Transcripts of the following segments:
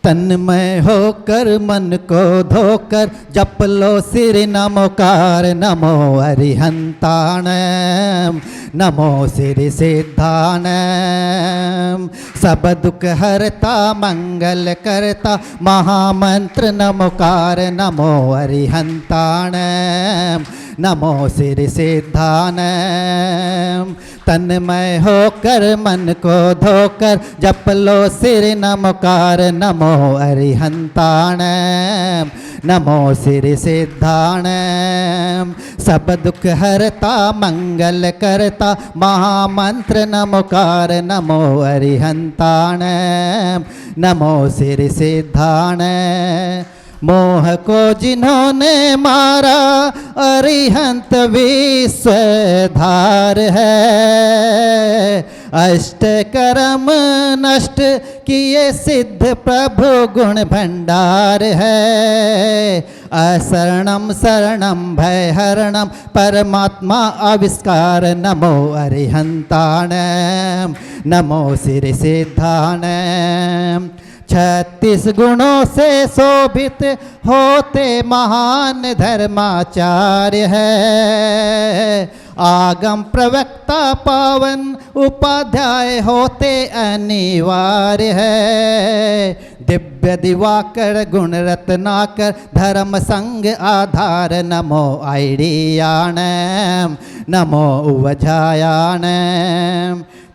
तन्मय होकर मन को धोकर जप लो सिर नमोकार नमो अरिहंताण नमो सिर सिद्धाण सब दुख हरता मंगल करता महामंत्र नमोकार नमो अरिहंताण नमो सिर सिद्धाण तन्मय होकर मन को धोकर जप लो सिर नमोकार नमो अरिहंताण नमो सिर सिद्धाण सब दुख हरता मंगल करता महामंत्र नमोकार नमो अरिहंताण नमो सिर सिद्धाण मोह को जिन्होंने मारा अरिहंत विश्वधार है अष्ट कर्म नष्ट किए सिद्ध प्रभु गुण भंडार है असरणम शरणम भय हरणम परमात्मा आविष्कार नमो अरिहंताण नमो सिर सिद्धाण 36 गुणों से शोभित होते महान धर्माचार्य है आगम प्रवक्ता पावन उपाध्याय होते अनिवार्य है दिव्य दिवाकर गुण रत्नाकर धर्म संग आधार नमो आईडियाण नमो उवझायाण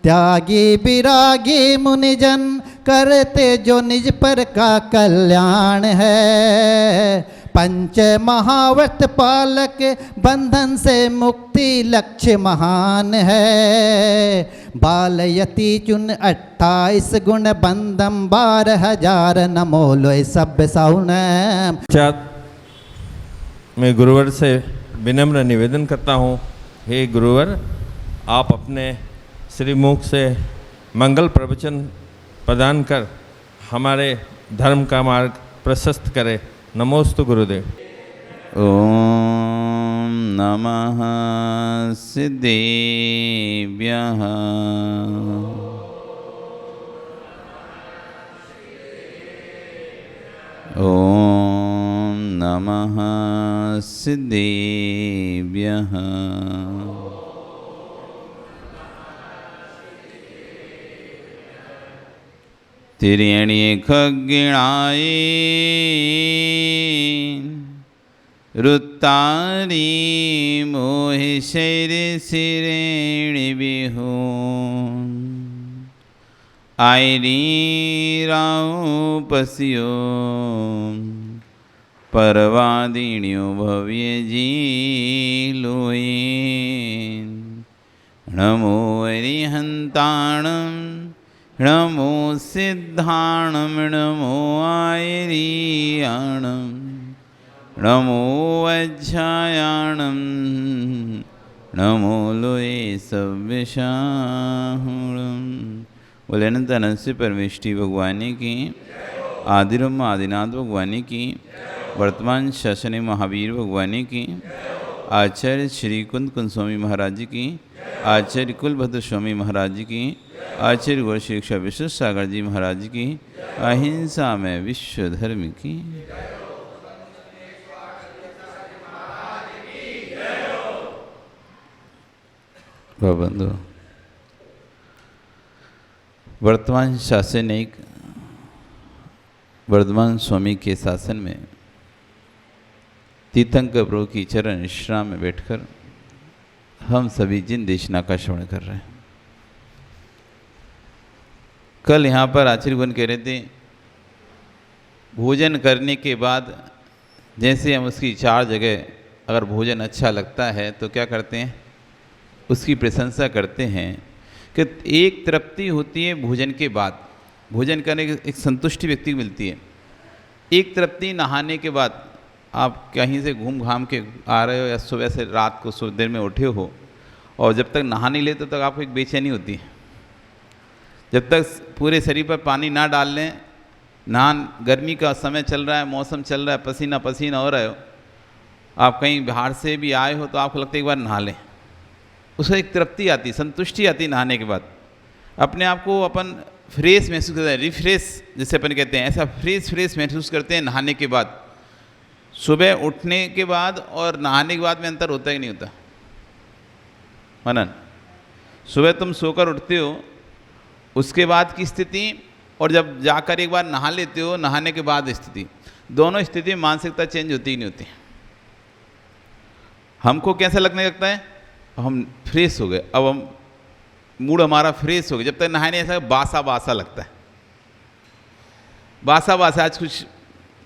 त्यागी विरागी मुनिजन करते जो निज पर का कल्याण है पंच महाव्रत पालक बंधन से मुक्ति लक्ष्य महान है बालयति चुन 28 गुण बंदम 12,000 नमो लोय सब सौन। मैं गुरुवर से विनम्र निवेदन करता हूँ, हे गुरुवर आप अपने श्रीमुख से मंगल प्रवचन प्रदान कर हमारे धर्म का मार्ग प्रशस्त करे। नमोस्तु गुरुदेव। ओम नमः सिद्धेभ्यः। ओम नमः सिद्धेभ्यः। तिर्यणि खग्गिणाय रुत्तारी मोहि शैर सिरेणि बिहु आयरी राउपस्यो परवादिन्यो भव्य जी लोये नमो अरिहंताणं नमो सिद्धाणं नमो आयरीयाणं नमो वज्झायाणं नमो लोये सव्यसाहुणं। बोले अनंत अनंत परमेष्टि भगवानी की, आदिरम आदिनाथ भगवानी की, वर्तमान शासन महावीर भगवानी की, आचार्य श्री कुंद स्वामी महाराज जी की, आचार्य कुलभद्र स्वामी महाराज जी की, आचार्य गौर शिक्षा विश्व सागर जी महाराज जी की, अहिंसा में विश्व धर्म की। बंधु, वर्तमान शासन एक वर्धमान स्वामी के शासन में तीर्थंकर प्रभु की चरण विश्राम में बैठकर हम सभी जिन देशना का श्रवण कर रहे हैं। कल यहाँ पर आचार्य गुण कह रहे थे, भोजन करने के बाद जैसे हम उसकी 4 जगह अगर भोजन अच्छा लगता है तो क्या करते हैं, उसकी प्रशंसा करते हैं कि एक तृप्ति होती है भोजन के बाद, भोजन करने की एक संतुष्टि व्यक्ति को मिलती है। एक तृप्ति नहाने के बाद, आप कहीं से घूम घाम के आ रहे हो या सुबह से रात को सुबह देर में उठे हो और जब तक नहा नहीं लेते तब तक आपको एक बेचैनी होती है। जब तक पूरे शरीर पर पानी ना डाल लें, नहान, गर्मी का समय चल रहा है, मौसम चल रहा है, पसीना पसीना हो रहे हो, आप कहीं बाहर से भी आए हो तो आपको लगता है एक बार नहा लें, उससे एक तृप्ति आती, संतुष्टि आती नहाने के बाद। अपने आप को अपन फ्रेश महसूस करते हैं, रिफ्रेश जैसे अपन कहते हैं, ऐसा फ्रेश महसूस करते हैं नहाने के बाद। सुबह उठने के बाद और नहाने के बाद में अंतर होता ही नहीं होता। मनन, सुबह तुम सोकर उठते हो, उसके बाद की स्थिति और जब जाकर एक बार नहा लेते हो, नहाने के बाद स्थिति, दोनों स्थिति में मानसिकता चेंज होती ही नहीं होती। हमको कैसा लगने लगता है, हम फ्रेश हो गए, अब हम मूड हमारा फ्रेश हो गया। जब तक नहाए नहीं ऐसा बासा बासा लगता है, बासा बासा, आज कुछ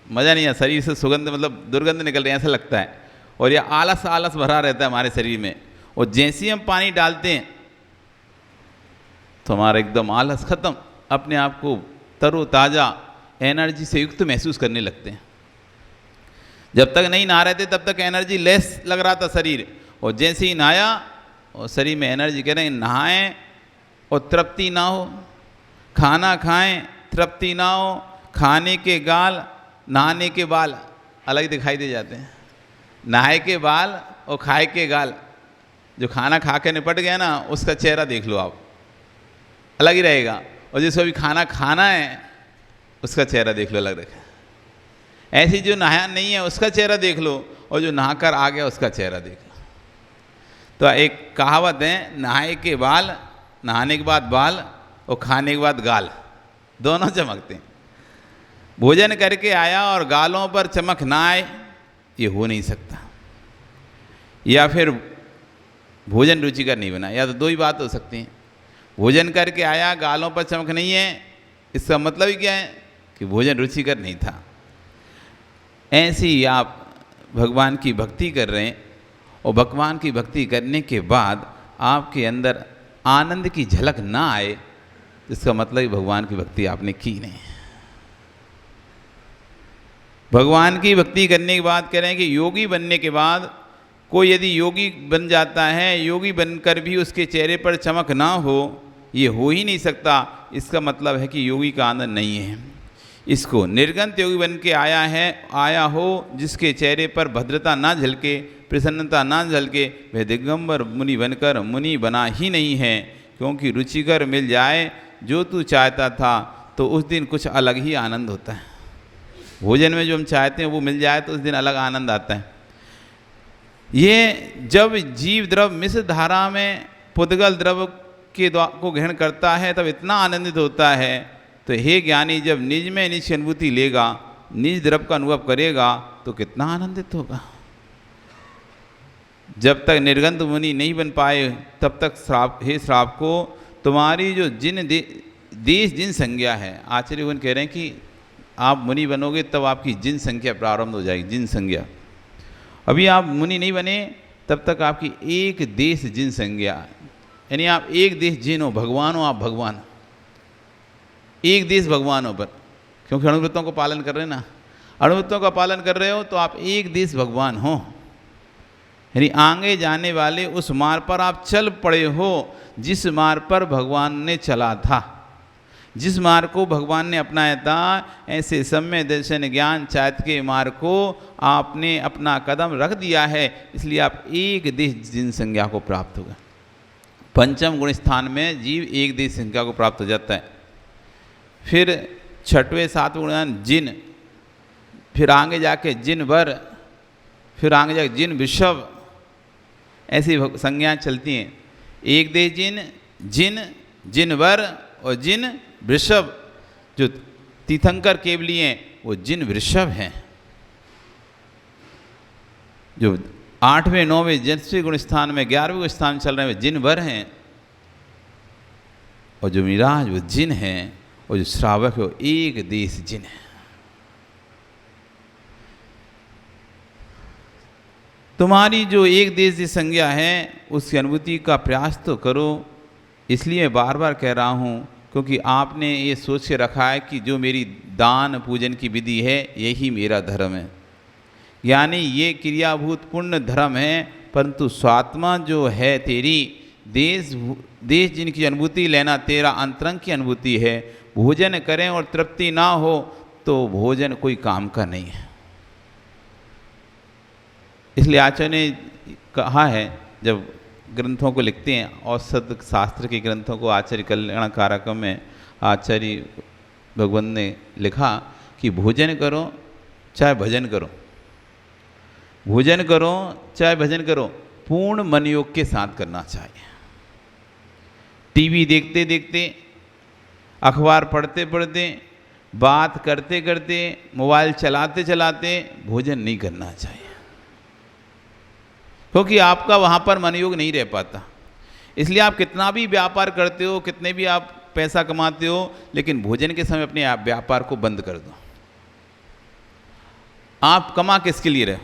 मज़ा नहीं है, शरीर से सुगंध मतलब दुर्गंध निकल रही है ऐसा लगता है, और यह आलस आलस भरा रहता है हमारे शरीर में। और जैसे ही हम पानी डालते हैं तो हमारा एकदम आलस खत्म, अपने आप को तरोताज़ा एनर्जी से युक्त महसूस करने लगते हैं। जब तक नहीं नहा रहे थे तब तक एनर्जी लेस लग रहा था शरीर, और जैसे ही नहाया और शरीर में एनर्जी, कह रहे हैं नहाएं और तृप्ति ना हो, खाना खाएं तृप्ति ना हो, खाने के गाल नहाने के बाल अलग दिखाई दे जाते हैं। नहाए के बाल और खाए के गाल, जो खाना खा के निपट गया ना उसका चेहरा देख लो आप, अलग ही रहेगा, और जिसको अभी खाना खाना है उसका चेहरा देख लो अलग रखा। ऐसी जो नहाया नहीं है उसका चेहरा देख लो, और जो नहाकर आ गया उसका चेहरा देख लो। तो एक कहावत है, नहाए के बाल, नहाने के बाद बाल और खाने के बाद गाल दोनों चमकते हैं। भोजन करके आया और गालों पर चमक ना आए, ये हो नहीं सकता। या फिर भोजन रुचिकर नहीं बना, या तो दो ही बात हो सकती हैं। भोजन करके आया, गालों पर चमक नहीं है, इसका मतलब ही क्या है कि भोजन रुचिकर नहीं था। ऐसे ही आप भगवान की भक्ति कर रहे हैं, और भगवान की भक्ति करने के बाद आपके अंदर आनंद की झलक ना आए, इसका मतलब ही भगवान की भक्ति आपने की नहीं। भगवान की भक्ति करने के बाद कह रहे हैं कि योगी बनने के बाद कोई यदि योगी बन जाता है, योगी बनकर भी उसके चेहरे पर चमक ना हो, ये हो ही नहीं सकता। इसका मतलब है कि योगी का आनंद नहीं है। इसको निर्गंत योगी बन के आया हो, जिसके चेहरे पर भद्रता ना झलके, प्रसन्नता ना झलके, वह दिगंबर मुनि बनकर मुनि बना ही नहीं है। क्योंकि रुचिकर मिल जाए जो तू चाहता था तो उस दिन कुछ अलग ही आनंद होता है। भोजन में जो हम चाहते हैं वो मिल जाए तो उस दिन अलग आनंद आता है। ये जब जीव द्रव मिश्र धारा में पुद्गल द्रव को ग्रहण करता है तब इतना आनंदित होता है। तो हे ज्ञानी, जब निज में निज की अनुभूति लेगा, निज द्रव का अनुभव करेगा तो कितना आनंदित होगा। जब तक निर्गंध मुनि नहीं बन पाए तब तक श्राप को तुम्हारी जो जिन देश जिन संज्ञा है, आचार्य कह रहे हैं कि आप मुनि बनोगे तब आपकी जिन संख्या प्रारंभ हो जाएगी। जिन संज्ञा, अभी आप मुनि नहीं बने तब तक आपकी एक देश जिन संज्ञा, यानी आप एक देश जिन हो, भगवान हो आप, भगवान एक देश भगवान हो पर, क्योंकि अणुवृत्तों को पालन कर रहे हैं ना, अणुवृत्तों का पालन कर रहे हो तो आप एक देश भगवान हो। यानी आगे जाने वाले उस मार्ग पर आप चल पड़े हो जिस मार्ग पर भगवान ने चला था, जिस मार्ग को भगवान ने अपनाया था। ऐसे सम्य दर्शन ज्ञान चाहत के मार्ग को आपने अपना कदम रख दिया है, इसलिए आप एक देश जिन संज्ञा को प्राप्त होगा। पंचम गुण स्थान में जीव एक देश संज्ञा को प्राप्त हो जाता है। फिर छठवें सातवें गुण जिन, फिर आगे जाके जिन वर, फिर आगे जाके जिन विषव, ऐसी संज्ञाएं चलती हैं। एक देश जिन, जिन, जिन वर और जिन वृषभ। जो तीर्थंकर केवली हैं वो जिन वृषभ हैं। जो 8वें 9वें 10वें गुण स्थान में 11वें स्थान चल रहे हैं जिन वर हैं, और जो मिराज वो जिन हैं, और जो श्रावक है वो एक देश जिन है। तुम्हारी जो एक देश की संज्ञा है उसकी अनुभूति का प्रयास तो करो। इसलिए मैं बार बार कह रहा हूँ क्योंकि आपने ये सोच के रखा है कि जो मेरी दान पूजन की विधि है यही मेरा धर्म है, यानी ये क्रियाभूत पुण्य धर्म है। परंतु स्वात्मा जो है तेरी, देश जिनकी अनुभूति लेना तेरा अंतरंग की अनुभूति है। भोजन करें और तृप्ति ना हो तो भोजन कोई काम का नहीं है। इसलिए आचार्य ने कहा है, जब ग्रंथों को लिखते हैं, औसत शास्त्र के ग्रंथों को आचार्य कल्याण कारकम में आचार्य भगवंत ने लिखा कि भोजन करो चाहे भजन करो, भोजन करो चाहे भजन करो, पूर्ण मन योग के साथ करना चाहिए। टीवी देखते देखते, अखबार पढ़ते पढ़ते, बात करते करते, मोबाइल चलाते चलाते भोजन नहीं करना चाहिए, क्योंकि आपका वहाँ पर मन योग नहीं रह पाता। इसलिए आप कितना भी व्यापार करते हो, कितने भी आप पैसा कमाते हो, लेकिन भोजन के समय अपने आप व्यापार को बंद कर दो। आप कमा किसके लिए रहे हो?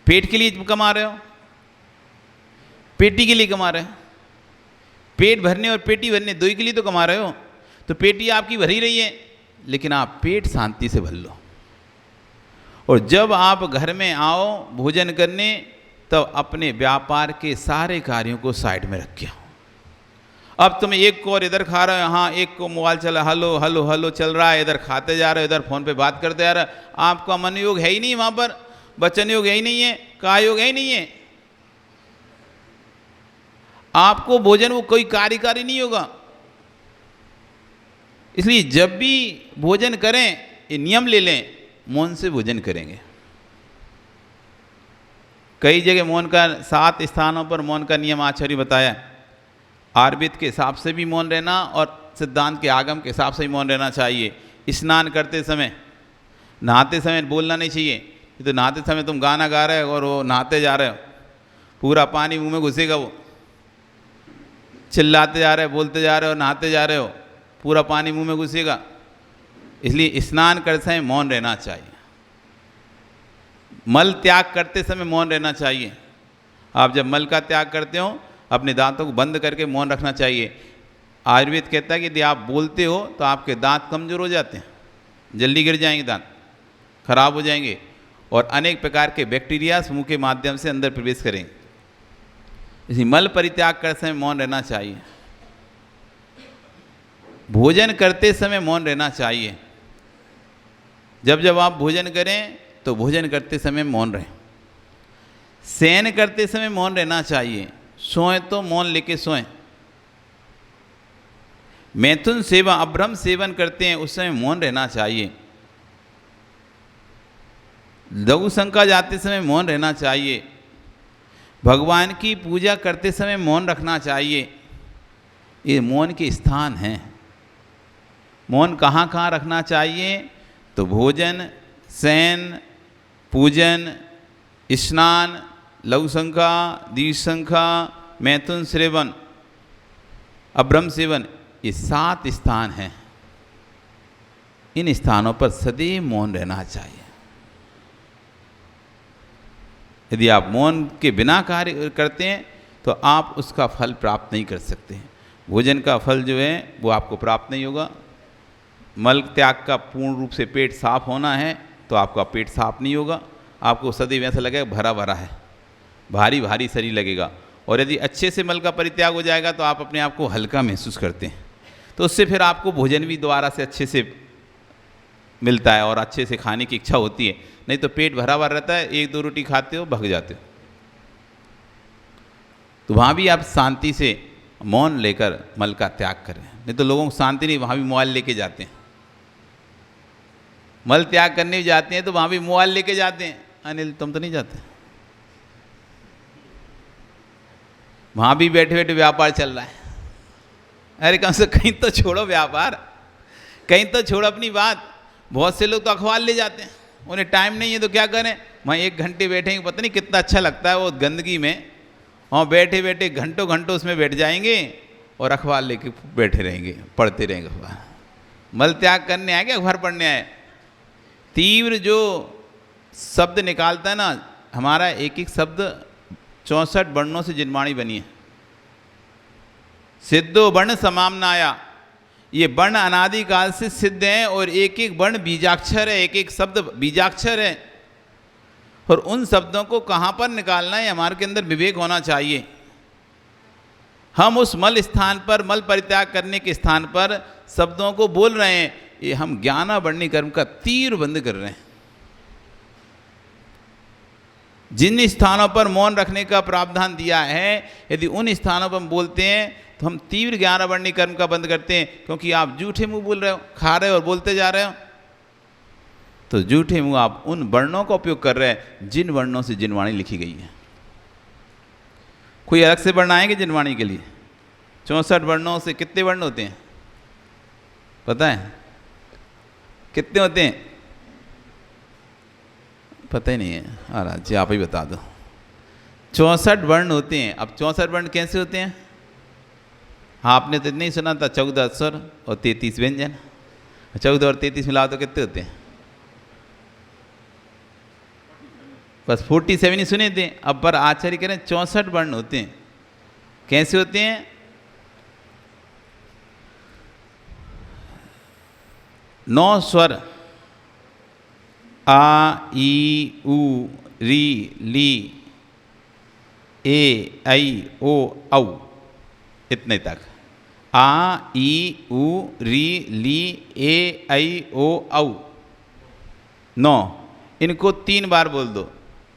पेट के लिए कमा रहे हो, पेटी के लिए कमा रहे हो। पेट भरने और पेटी भरने दो ही के लिए तो कमा रहे हो। तो पेटी आपकी भरी रही है, लेकिन आप पेट शांति से भर लो। और जब आप घर में आओ भोजन करने, तब अपने व्यापार के सारे कार्यों को साइड में रखिए। अब तुम एक को और इधर खा रहे हो, हाँ एक को मोबाइल चला, हलो हलो हलो चल रहा है, इधर खाते जा रहे हो, इधर फोन पे बात करते जा रहे हो। आपका मन योग है ही नहीं वहाँ पर, वचन योग है ही नहीं है, काय योग है ही नहीं है। आपको भोजन वो कोई कार्यकारी नहीं होगा। इसलिए जब भी भोजन करें ये नियम ले लें, मौन से भोजन करेंगे। कई जगह मौन का 7 स्थानों पर मौन का नियम आचार्य बताया। आयुर्वेद के हिसाब से भी मौन रहना और सिद्धांत के आगम के हिसाब से भी मौन रहना चाहिए। स्नान करते समय, नहाते समय बोलना नहीं चाहिए। ये तो नहाते समय तुम गाना गा रहे हो और वो नहाते जा रहे हो, पूरा पानी मुंह में घुसेगा, वो चिल्लाते जा रहे हो, बोलते जा रहे हो, नहाते जा रहे हो, पूरा पानी मुंह में घुसेगा। इसलिए स्नान करते समय मौन रहना चाहिए। मल त्याग करते समय मौन रहना चाहिए। आप जब मल का त्याग करते हो, अपने दांतों को बंद करके मौन रखना चाहिए। आयुर्वेद कहता है कि यदि आप बोलते हो तो आपके दांत कमज़ोर हो जाते हैं, जल्दी गिर जाएंगे, दांत खराब हो जाएंगे और अनेक प्रकार के बैक्टीरिया मुंह के माध्यम से अंदर प्रवेश करेंगे। इसलिए मल परित्याग करते समय मौन रहना चाहिए। भोजन करते समय मौन रहना चाहिए। जब जब आप भोजन करें तो भोजन करते समय मौन रहें। शयन करते समय मौन रहना चाहिए। सोएं तो मौन लेके सोएं। मैथुन सेवन, अभ्रम सेवन करते हैं, उस समय मौन रहना चाहिए। लघु शंका जाते समय मौन रहना चाहिए। भगवान की पूजा करते समय मौन रखना चाहिए। ये मौन के स्थान हैं। मौन कहाँ कहाँ रखना चाहिए? तो भोजन, शयन, पूजन, स्नान, लघु शंका, दीर्घ शंका, मैथुन सेवन, अभ्रम सेवन, ये 7 स्थान हैं। इन स्थानों पर सदैव मौन रहना चाहिए। यदि आप मौन के बिना कार्य करते हैं तो आप उसका फल प्राप्त नहीं कर सकते हैं। भोजन का फल जो है वो आपको प्राप्त नहीं होगा। मल त्याग का पूर्ण रूप से पेट साफ होना है तो आपका पेट साफ नहीं होगा। आपको सदैव ऐसा लगेगा भरा भरा है, भारी भारी शरीर लगेगा। और यदि अच्छे से मल का परित्याग हो जाएगा तो आप अपने आप को हल्का महसूस करते हैं। तो उससे फिर आपको भोजन भी दोबारा से अच्छे से मिलता है और अच्छे से खाने की इच्छा होती है। नहीं तो पेट भरा भरा रहता है, 1-2 रोटी खाते हो, भग जाते हो। तो वहाँ भी आप शांति से मौन लेकर मल का त्याग करें। नहीं तो लोगों को शांति नहीं, वहाँ भी मोबाइल लेके जाते हैं। मल त्याग करने भी जाते हैं तो वहाँ भी मोबाइल लेके जाते हैं। अनिल तुम तो नहीं जाते? वहाँ भी बैठे बैठे व्यापार चल रहा है। अरे कम से कहीं तो छोड़ो व्यापार, कहीं तो छोड़ो अपनी बात। बहुत से लोग तो अखबार ले जाते हैं, उन्हें टाइम नहीं है तो क्या करें, वहाँ 1 घंटे बैठेंगे, पता नहीं कितना अच्छा लगता है वो गंदगी में। वहाँ बैठे बैठे घंटों घंटों उसमें बैठ जाएंगे और अखबार लेके बैठे रहेंगे, पढ़ते रहेंगे अखबार। मल त्याग करने आए क्या अखबार पढ़ने आए? तीव्र जो शब्द निकालता है ना, हमारा एक एक शब्द 64 वर्णों से जिनवाणी बनी है। सिद्धो वर्ण समाम्नाया, ये वर्ण अनादिकाल से सिद्ध हैं और एक एक वर्ण बीजाक्षर है, एक एक शब्द बीजाक्षर है। और उन शब्दों को कहाँ पर निकालना है, हमारे के अंदर विवेक होना चाहिए। हम उस मल स्थान पर, मल परित्याग करने के स्थान पर शब्दों को बोल रहे हैं, ये हम ज्ञानावर्णी कर्म का तीर बंद कर रहे हैं। जिन स्थानों पर मौन रखने का प्रावधान दिया है, यदि उन स्थानों पर हम बोलते हैं तो हम तीव्र 11 वर्णी कर्म का बंद करते हैं, क्योंकि आप झूठे मुंह बोल रहे हो, खा रहे हो और बोलते जा रहे हो। तो झूठे मुंह आप उन वर्णों का उपयोग कर रहे हैं जिन वर्णों से जिनवाणी लिखी गई है। कोई अलग से वर्ण आएंगे जिनवाणी के लिए? 64 वर्णों से कितने वर्ण होते हैं पता है? कितने होते हैं? पता ही नहीं है। महाराज जी आप ही बता दो। 64 वर्ण होते हैं। अब 64 वर्ण कैसे होते हैं? हाँ, आपने तो नहीं सुना था 14 अक्षर और 33 व्यंजन। 14 और 33 मिलाओ तो कितने होते हैं? बस 47 ही सुने थे। अब पर आचार्य कह रहे हैं 64 वर्ण होते हैं। कैसे होते हैं? 9 स्वर आ ई उ री ली ए आई ओ औ, इतने तक। आ ई उ री ली ए आई ओ औ 9। इनको 3 बार बोल दो।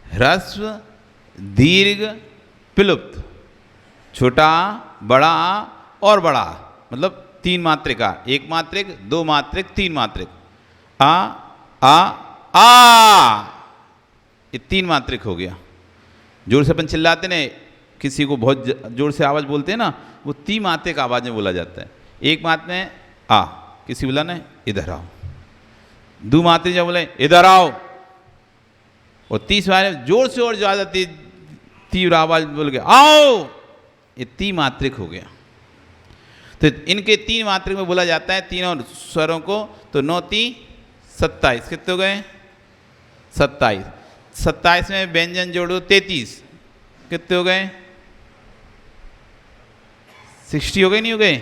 ह्रस्व दीर्घ प्लुप्त, छोटा बड़ा और बड़ा, मतलब 3 मात्रिका, 1 मात्रिक 2 मात्रिक 3 मात्रिक। आ आ ये 3 मात्रिक हो गया। जोर से अपन चिल्लाते ना, किसी को बहुत जोर से आवाज़ बोलते हैं ना, वो 3 मात्रिक आवाज़ में बोला जाता है। 1 मात्र में आ, किसी बोला ना इधर आओ। 2 मात्रिक जब बोले इधर आओ, और 30 बार जोर से और ज़्यादा तीव्र आवाज़ बोल के आओ, ये 3 मात्रिक हो गया। तो इनके 3 मात्रिक में बोला जाता है तीनों स्वरों को। तो 9 3 27, कितने हो गए? 27। 27 में व्यंजन जोड़ो 33, कितने हो गए? 60 हो गए, नहीं हो गए?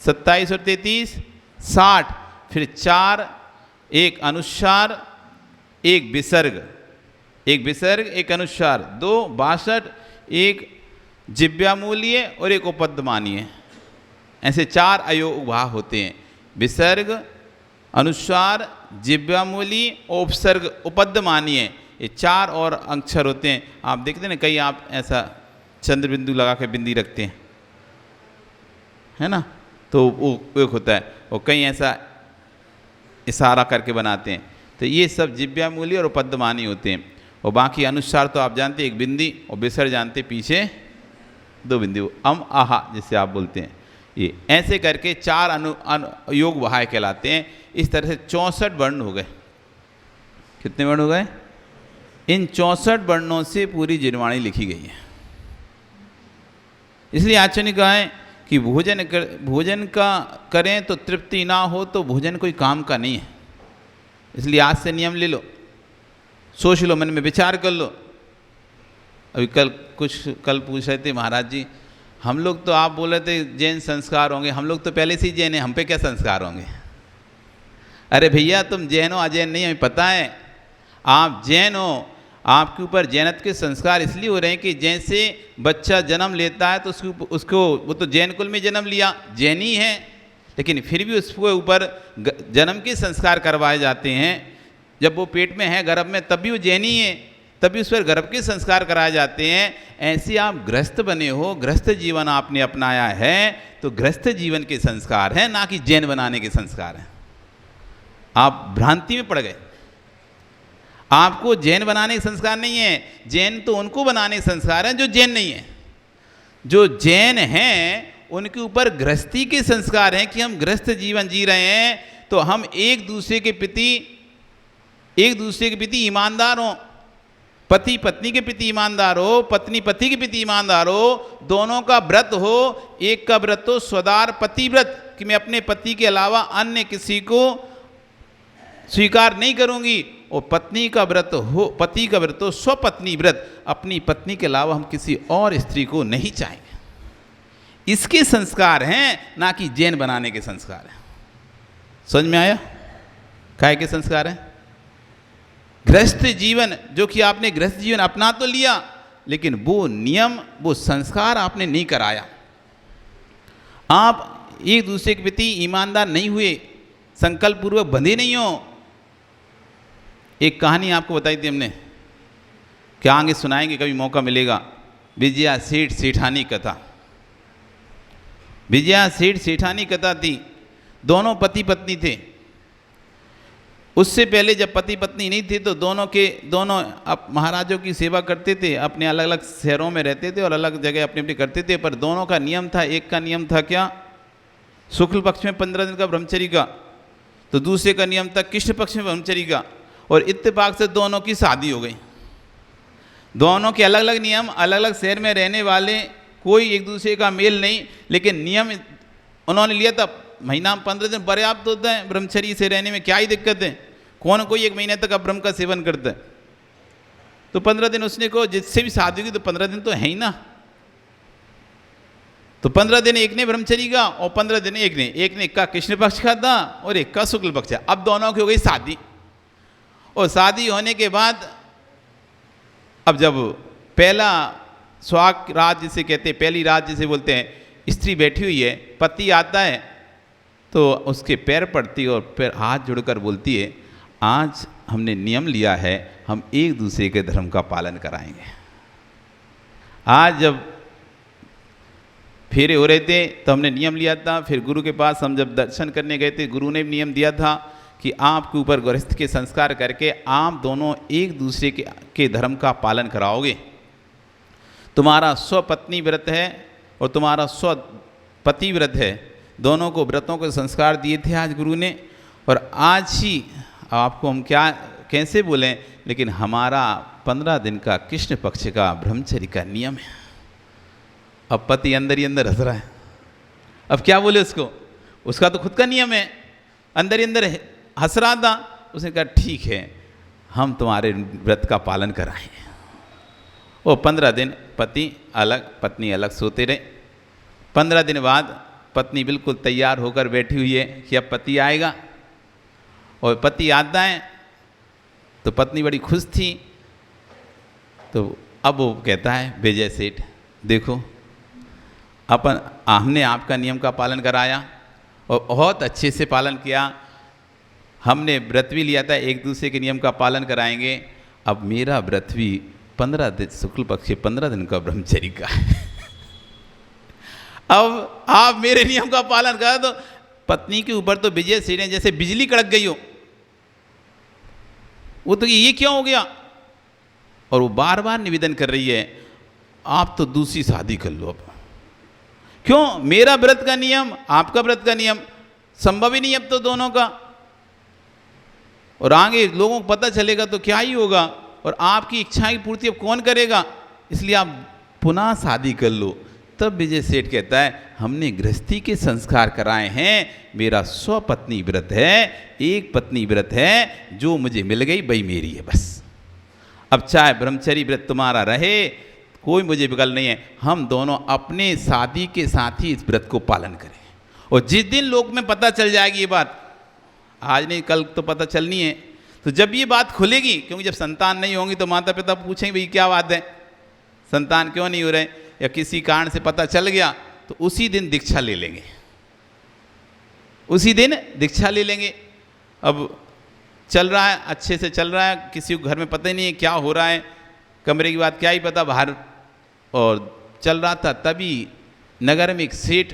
27 और 33 60। फिर 4, 1 अनुस्वार 1 विसर्ग, 1 विसर्ग 1 अनुस्वार, 2 62, 1 जिव्यामूलीय और 1 उपपद्यमानीय। ऐसे 4 अयोग भाग होते हैं। विसर्ग, अनुस्वार, जिव्यामूली, उपसर्ग, उपपद्यमानीय, ये 4 और अक्षर होते हैं। आप देखते हैं ना, कई आप ऐसा चंद्र बिंदु लगा के बिंदी रखते हैं, है ना, तो वो एक होता है, और कई ऐसा इशारा करके बनाते हैं। तो ये सब जिव्यामूली और उपपद्यमानी होते हैं। और बाकी अनुस्वार तो आप जानते हैं 1 बिंदी, और विसर्ग जानते पीछे 2 बिंदु, आहा जिसे आप बोलते हैं। ये ऐसे करके 4 योग वहाय कहलाते हैं। इस तरह से 64 वर्ण हो गए। कितने वर्ण हो गए? इन 64 वर्णों से पूरी जिनवाणी लिखी गई है। इसलिए आचार्य ने कहा है कि भोजन का करें तो तृप्ति ना हो तो भोजन कोई काम का नहीं है। इसलिए आज से नियम ले लो, सोच लो, मन में विचार कर लो। अभी कल पूछ रहे थे महाराज जी, हम लोग तो आप बोल रहे थे जैन संस्कार होंगे, हम लोग तो पहले से ही जैन हैं, हम पे क्या संस्कार होंगे? अरे भैया तुम जैन हो अजैन नहीं, हमें पता है। आप जैन हो, आपके ऊपर जैनत्व के संस्कार इसलिए हो रहे हैं कि जैसे बच्चा जन्म लेता है तो उसको वो तो जैन कुल में जन्म लिया, जैन ही है, लेकिन फिर भी उसके ऊपर जन्म के संस्कार करवाए जाते हैं। जब वो पेट में है, गर्भ में, तब भी वो जैन ही है, तभी उस पर गर्भ के संस्कार कराए जाते हैं। ऐसे आप गृहस्थ बने हो, गृहस्थ जीवन आपने अपनाया है, तो गृहस्थ जीवन के संस्कार हैं, ना कि जैन बनाने के संस्कार हैं। आप भ्रांति में पड़ गए। आपको जैन बनाने के संस्कार नहीं है, जैन तो उनको बनाने के संस्कार हैं जो जैन नहीं है। जो जैन हैं उनके ऊपर गृहस्थी के संस्कार हैं कि हम गृहस्थ जीवन जी रहे हैं, तो हम एक दूसरे के प्रति ईमानदार हों। पति पत्नी के प्रति ईमानदार हो, पत्नी पति के प्रति ईमानदार हो, दोनों का व्रत हो। एक का व्रत हो स्वदार पतिव्रत, कि मैं अपने पति के अलावा अन्य किसी को स्वीकार नहीं करूंगी, और पत्नी का व्रत हो, पति का व्रत हो स्वपत्नी व्रत, अपनी पत्नी के अलावा हम किसी और स्त्री को नहीं चाहेंगे। इसके संस्कार हैं, ना कि जैन बनाने के संस्कार हैं। समझ में आया? काय के संस्कार हैं? गृहस्थ जीवन, जो कि आपने गृहस्थ जीवन अपना तो लिया, लेकिन वो नियम, वो संस्कार आपने नहीं कराया। आप एक दूसरे के प्रति ईमानदार नहीं हुए, संकल्प पूर्वक बंधे नहीं हो। एक कहानी आपको बताई थी हमने, क्या आगे सुनाएंगे कभी मौका मिलेगा। विजया सेठ सेठानी कथा, विजया सेठ सेठानी कथा थी। दोनों पति पत्नी थे। उससे पहले जब पति पत्नी नहीं थे तो दोनों अब महाराजों की सेवा करते थे, अपने अलग अलग शहरों में रहते थे और अलग जगह अपने अपने करते थे। पर दोनों का नियम था, एक का नियम था क्या, शुक्ल पक्ष में 15 दिन का ब्रह्मचर्य का, तो दूसरे का नियम था कृष्ण पक्ष में ब्रह्मचर्य का। और इत्तेफाक से दोनों की शादी हो गई। दोनों के अलग अलग नियम, अलग अलग शहर में रहने वाले, कोई एक दूसरे का मेल नहीं, लेकिन नियम उन्होंने लिया था। महीना में 15 दिन पर्याप्त होता है ब्रह्मचर्य से रहने में, क्या ही दिक्कत है। कौन कोई 1 महीने तक अब ब्रह्म का सेवन करता है। तो 15 दिन उसने को, जिससे भी शादी हुई तो 15 दिन तो है ही ना। तो 15 दिन एक ने ब्रह्मचर्य का और 15 दिन एक ने का कृष्ण पक्ष का था और एक का शुक्ल पक्ष है। अब दोनों की हो गई शादी। और शादी होने के बाद अब जब पहला सुहाग रात जिसे कहते हैं, पहली रात जिसे बोलते हैं, स्त्री बैठी हुई है, पति आता है तो उसके पैर पड़ती है और पैर हाथ जोड़कर बोलती है, आज हमने नियम लिया है, हम एक दूसरे के धर्म का पालन कराएंगे। आज जब फेरे हो रहे थे तो हमने नियम लिया था। फिर गुरु के पास हम जब दर्शन करने गए थे, गुरु ने भी नियम दिया था कि आपके ऊपर गृहस्थ के संस्कार करके आप दोनों एक दूसरे के धर्म का पालन कराओगे। तुम्हारा स्वपत्नी व्रत है और तुम्हारा स्वपति व्रत है, दोनों को व्रतों के संस्कार दिए थे आज गुरु ने। और आज ही आपको हम क्या कैसे बोलें, लेकिन हमारा 15 दिन का कृष्ण पक्ष का ब्रह्मचर्य का नियम है। अब पति अंदर ही अंदर हंस रहा है, अब क्या बोले उसको, उसका तो खुद का नियम है, अंदर ही अंदर हंस रहा था। उसने कहा ठीक है, हम तुम्हारे व्रत का पालन कराएंगे। वो 15 दिन पति अलग पत्नी अलग सोते रहे। 15 दिन बाद पत्नी बिल्कुल तैयार होकर बैठी हुई है कि अब पति आएगा। और पति आता है तो पत्नी बड़ी खुश थी। तो अब वो कहता है, विजय सेठ देखो, हमने आपका नियम का पालन कराया और बहुत अच्छे से पालन किया। हमने व्रत भी लिया था, एक दूसरे के नियम का पालन कराएंगे। अब मेरा व्रत भी 15 दिन शुक्ल पक्ष 15 दिन का ब्रह्मचर्य का है। अब आप मेरे नियम का पालन करा तो पत्नी के ऊपर तो विजय सेठ ने जैसे बिजली कड़क गई हो। वो तो ये क्यों हो गया, और वो बार बार निवेदन कर रही है, आप तो दूसरी शादी कर लो। अब क्यों, मेरा व्रत का नियम आपका व्रत का नियम संभव ही नहीं अब तो दोनों का। और आगे लोगों को पता चलेगा तो क्या ही होगा, और आपकी इच्छा की पूर्ति अब कौन करेगा, इसलिए आप पुनः शादी कर लो। तब विजय सेठ कहता है, हमने गृहस्थी के संस्कार कराए हैं, मेरा स्वपत्नी व्रत है, एक पत्नी व्रत है, जो मुझे मिल गई वही मेरी है बस। अब चाहे ब्रह्मचर्य व्रत तुम्हारा रहे, कोई मुझे बिगल नहीं है, हम दोनों अपने शादी के साथ ही इस व्रत को पालन करें। और जिस दिन लोक में पता चल जाएगी ये बात, आज नहीं कल तो पता चलनी है, तो जब ये बात खुलेगी, क्योंकि जब संतान नहीं होंगी तो माता पिता पूछेंगे भाई क्या बात है, संतान क्यों नहीं हो रहे, या किसी कारण से पता चल गया तो उसी दिन दीक्षा ले लेंगे, उसी दिन दीक्षा ले लेंगे। अब चल रहा है, अच्छे से चल रहा है, किसी को घर में पता ही नहीं है क्या हो रहा है, कमरे की बात क्या ही पता बाहर, और चल रहा था। तभी नगर में एक सेठ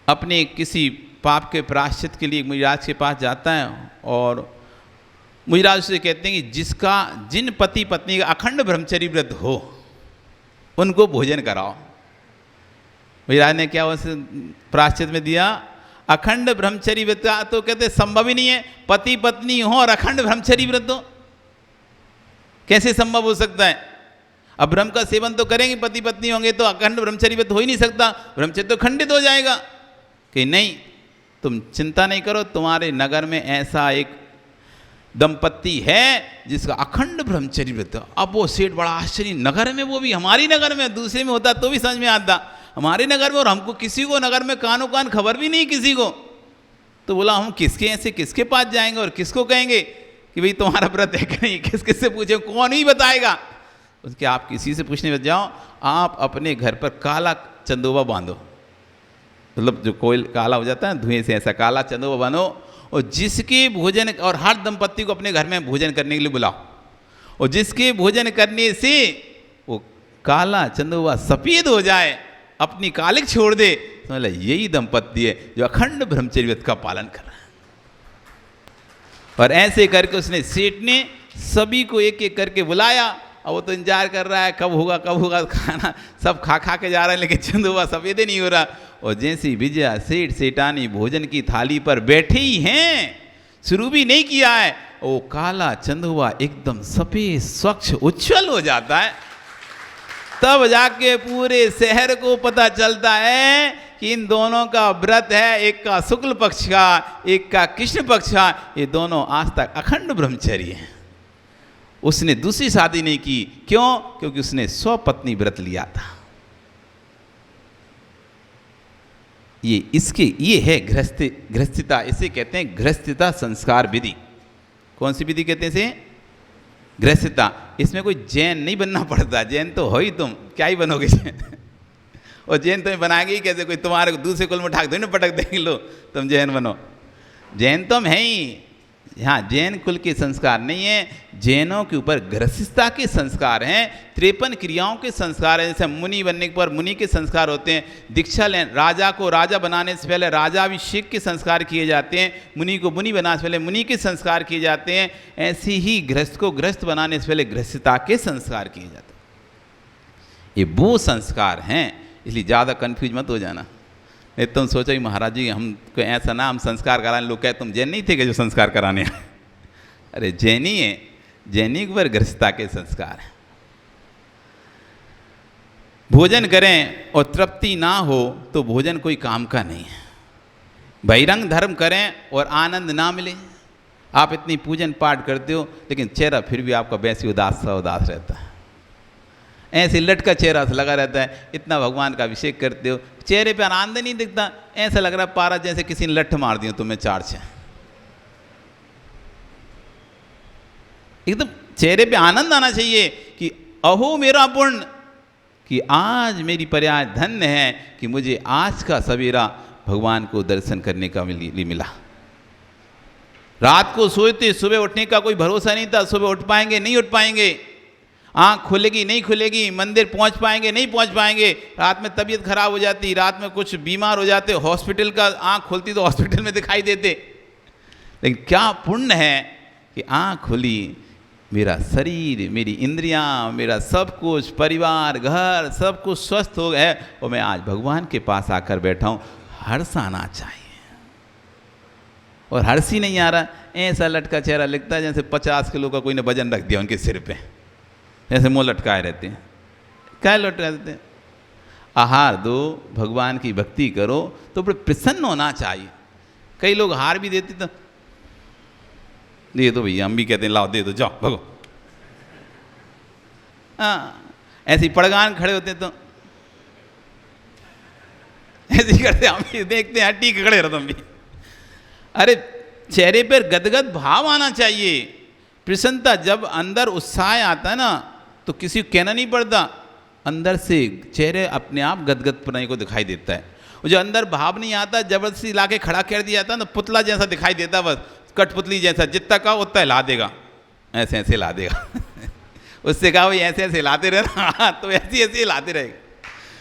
अपने किसी पाप के प्रायश्चित के लिए मुनिराज के पास जाता है और मुनिराज से कहते हैं कि जिन पति पत्नी का अखंड ब्रह्मचर्य व्रत हो उनको भोजन कराओ। मुनिराज ने क्या उस प्रायश्चित में दिया, अखंड ब्रह्मचर्य व्रत का, तो कहते संभव ही नहीं है, पति पत्नी हो और अखंड ब्रह्मचर्य व्रत हो, कैसे संभव हो सकता है। अब ब्रह्म का सेवन तो करेंगे, पति पत्नी होंगे तो अखंड ब्रह्मचर्य व्रत हो ही नहीं सकता, ब्रह्मचर्य तो खंडित हो जाएगा। कि नहीं, तुम चिंता नहीं करो, तुम्हारे नगर में ऐसा एक दंपत्ति है जिसका अखंड ब्रह्मचर्य व्रत। अब वो सेठ बड़ा आश्चर्य, नगर में, वो भी हमारी नगर में, दूसरे में होता तो भी समझ में आता, हमारे नगर में, और हमको किसी को नगर में कानो कान खबर भी नहीं किसी को। तो बोला हम किसके पास जाएंगे और किसको कहेंगे कि भाई तुम्हारा व्रत है कि नहीं, किससे पूछे, कौन ही बताएगा। उसके आप किसी से पूछने मत जाओ, आप अपने घर पर काला चंदोबा बांधो, मतलब जो कोयल काला हो जाता है धुएं से, ऐसा काला चंदोबा बांधो, और जिसके भोजन, और हर दंपत्ति को अपने घर में भोजन करने के लिए बुलाओ, और जिसके भोजन करने से वो काला चंदुआ सफेद हो जाए, अपनी कालिक छोड़ दे, तो मतलब यही दंपत्ति है जो अखंड ब्रह्मचर्य व्रत का पालन कर रहा है। और ऐसे करके उसने सेठ ने सभी को एक एक करके बुलाया। अब वो तो इंतजार कर रहा है कब होगा खाना, सब खा के जा रहे हैं, लेकिन चंदुआ सफेद ही नहीं हो रहा। और जैसी विजया सेठ सेठानी भोजन की थाली पर बैठे ही हैं, शुरू भी नहीं किया है, वो काला चंदुआ एकदम सफेद स्वच्छ उज्जवल हो जाता है। तब जाके पूरे शहर को पता चलता है कि इन दोनों का व्रत है, एक का शुक्ल पक्ष का, एक का कृष्ण पक्ष का, ये दोनों आज तक अखंड ब्रह्मचर्य हैं। उसने दूसरी शादी नहीं की, क्यों? क्योंकि उसने स्वपत्नी व्रत लिया था। ये है गृहस्थता, इसे कहते हैं गृहस्थता संस्कार विधि। कौन सी विधि कहते हैं इसे? गृहस्थता। इसमें कोई जैन नहीं बनना पड़ता, जैन तो हो ही तुम, क्या ही बनोगे और जैन तुम्हें बनाएंगे ही कैसे? कोई तुम्हारे को दूसरे कुल में उठा दो ना, पटक देंगे, लो तुम जैन बनो। जैन तो हम हैं ही, यहाँ जैन कुल के संस्कार नहीं है, जैनों के ऊपर गृहस्थता के संस्कार हैं, 53 क्रियाओं के संस्कार हैं। जैसे मुनि बनने पर मुनि के संस्कार होते हैं, दीक्षा ले राजा को राजा बनाने से पहले राजाभिषेक के संस्कार किए जाते हैं, मुनि को मुनि बनाने से पहले मुनि के संस्कार किए जाते हैं। ऐसे ही गृहस्थ को गृहस्थ बनाने से पहले गृहस्थता के संस्कार किए जाते हैं। ये वो संस्कार हैं, इसलिए ज़्यादा कन्फ्यूज मत हो जाना। नहीं तुम सोचो ही महाराज जी हमको ऐसा ना, हम संस्कार कराने, लोग कहे तुम जैन नहीं थे कि जो संस्कार कराने आए? अरे जैनी है, जैनी के ऊपर गृहस्थता के संस्कार है। भोजन करें और तृप्ति ना हो तो भोजन कोई काम का नहीं है। बहिरंग धर्म करें और आनंद ना मिले, आप इतनी पूजन पाठ करते हो लेकिन चेहरा फिर भी आपका वैसे उदास रहता है, ऐसे लटका चेहरा से लगा रहता है। इतना भगवान का अभिषेक करते हो, चेहरे पे आनंद नहीं दिखता, ऐसा लग रहा है पारा जैसे किसी ने लठ मार दिया तुम्हें 4-6। एकदम चेहरे पे आनंद आना चाहिए कि अहो मेरा पुण्य, कि आज मेरी पर्याय धन्य है कि मुझे आज का सवेरा भगवान को दर्शन करने का मिला। रात को सोते सुबह उठने का कोई भरोसा नहीं था, सुबह उठ पाएंगे नहीं उठ पाएंगे, आँख खुलेगी नहीं खुलेगी, मंदिर पहुँच पाएंगे नहीं पहुँच पाएंगे, रात में तबीयत खराब हो जाती, रात में कुछ बीमार हो जाते, हॉस्पिटल का आँख खुलती तो हॉस्पिटल में दिखाई देते। लेकिन क्या पुण्य है कि आँख खुली, मेरा शरीर, मेरी इंद्रियां, मेरा सब कुछ, परिवार, घर, सब कुछ स्वस्थ हो गया और मैं आज भगवान के पास आकर बैठा हूँ। हर्ष आना चाहिए, और हर्ष ही नहीं आ रहा, ऐसा लटका चेहरा लगता है जैसे 50 किलो का कोई ने वजन रख दिया उनके सिर पे, जैसे मुँह लटकाए रहते हैं। क्या लटकाए रहते हैं? आहार दो, भगवान की भक्ति करो तो बड़े प्रसन्न होना चाहिए। कई लोग हार भी देते तो दे दो भैया, हम भी कहते हैं लाओ दे दो, जाओ भगो। हाँ, ऐसे पड़गान खड़े होते तो ऐसे करते, हम भी देखते हैं हट्टी खड़े रहते हम भी। अरे चेहरे पर गदगद भाव आना चाहिए, प्रसन्नता। जब अंदर उत्साह आता है ना तो किसी को कहना नहीं पड़ता, अंदर से चेहरे अपने आप गदगद को दिखाई देता है। वो जो अंदर भाव नहीं आता, जबरदस्ती ला के खड़ा कर दिया जाता है ना, पुतला जैसा दिखाई देता, बस कठपुतली जैसा, जितना कहा उतना हिला देगा, ऐसे ऐसे हिला देगा। उससे कहा भाई ऐसे ऐसे हिलाते रहना, तो ऐसे ऐसे हिलाते रहेगा।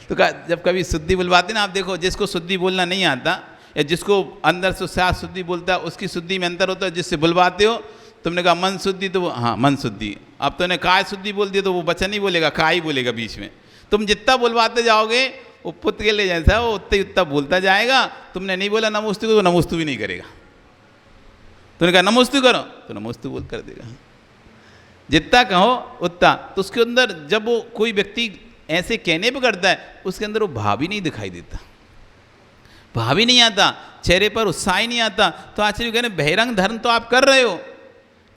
तो कहा जब कभी शुद्धि बुलवाते ना, आप देखो जिसको शुद्धि बोलना नहीं आता या जिसको अंदर से साथ शुद्धि बोलता है उसकी शुद्धि में अंतर होता है। जिससे बुलवाते हो, तुमने कहा मन शुद्धि, तो वो हाँ मन शुद्धि, अब तुमने काय शुद्धि बोल दिया तो वो बच्चा नहीं बोलेगा, काय ही बोलेगा बीच में। तुम जितना बुलवाते जाओगे वो पुत्र के लिए जैसा वो उतना बोलता जाएगा। तुमने नहीं बोला नमोस्तु को, तो नमोस्तु भी नहीं करेगा। तुमने कहा नमोस्तु करो तो नमोस्तु बोल कर देगा। जितना कहो उतना। तो उसके अंदर जब वो कोई व्यक्ति ऐसे कहने पे करता है, उसके अंदर वो भाव ही नहीं दिखाई देता, भाव ही नहीं आता, चेहरे पर उत्साह ही नहीं आता। तो आचार्य कहने बहिरंग धर्म तो आप कर रहे हो,